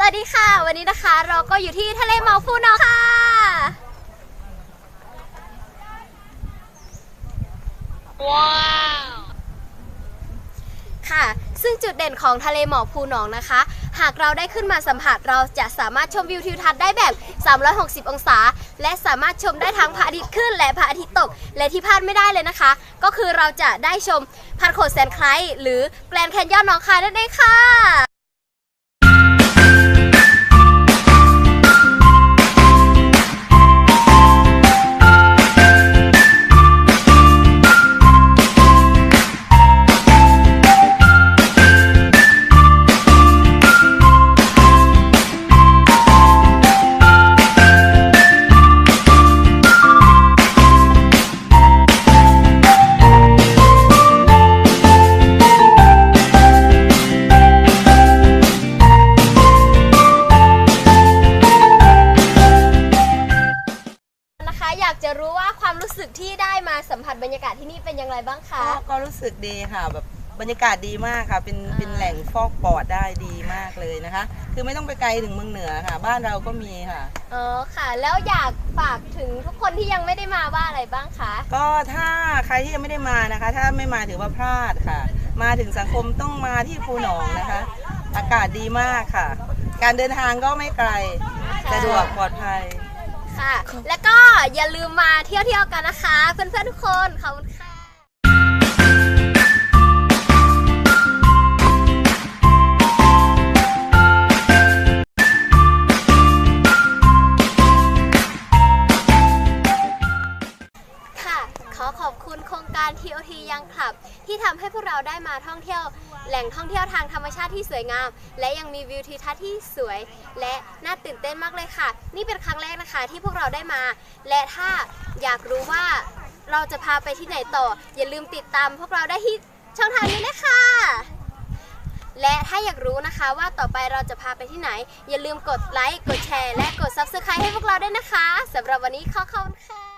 วัสดีค่ะวันนี้นะคะเราก็อยู่ที่ทะเลหมอกภูหนองค่ะว้าวค่ะซึ่งจุดเด่นของทะเลหมอกภูหนองนะคะหากเราได้ขึ้นมาสัมผัสเราจะสามารถชมวิวทิวทัศน์ได้แบบ360องศาและสามารถชมได้ทั้งพระอาทิตย์ขึ้นและพระอาทิตย์ตกและที่พลาดไม่ได้เลยนะคะก็คือเราจะได้ชมพันโขดแสนไคล้หรือแกรนด์แคนยอนหนองคายนั่นเองค่ะอยากจะรู้ว่าความรู้สึกที่ได้มาสัมผัสบรรยากาศที่นี่เป็นอย่างไรบ้างคะก็รู้สึกดีค่ะแบบบรรยากาศดีมากค่ะเป็นแหล่งฟอกปอดได้ดีมากเลยนะคะคือไม่ต้องไปไกลถึงเมืองเหนือค่ะบ้านเราก็มีค่ะอ๋อค่ะแล้วอยากฝากถึงทุกคนที่ยังไม่ได้มาว่าอะไรบ้างคะก็ถ้าใครที่ยังไม่ได้มานะคะถ้าไม่มาถือว่าพลาดค่ะมาถึงสังคมต้องมาที่ภูหนองนะคะอากาศดีมากค่ะการเดินทางก็ไม่ไกลสะดวกปลอดภัยค่ะแล้วก็อย่าลืมมาเที่ยวกันนะคะเพื่อนๆทุกคนขอบคุณค่ะขอบคุณโครงการ TOT ยังคลับที่ทำให้พวกเราได้มาท่องเที่ยวแหล่งท่องเที่ยวทางธรรมชาติที่สวยงามและยังมีวิวทิวทัศน์ที่สวยและน่าตื่นเต้นมากเลยค่ะนี่เป็นครั้งแรกนะคะที่พวกเราได้มาและถ้าอยากรู้ว่าเราจะพาไปที่ไหนต่ออย่าลืมติดตามพวกเราได้ที่ช่องทางนี้นะคะและถ้าอยากรู้นะคะว่าต่อไปเราจะพาไปที่ไหนอย่าลืมกดไลค์กดแชร์และกด Subscribe ให้พวกเราด้วยนะคะสำหรับวันนี้ขอบคุณค่ะ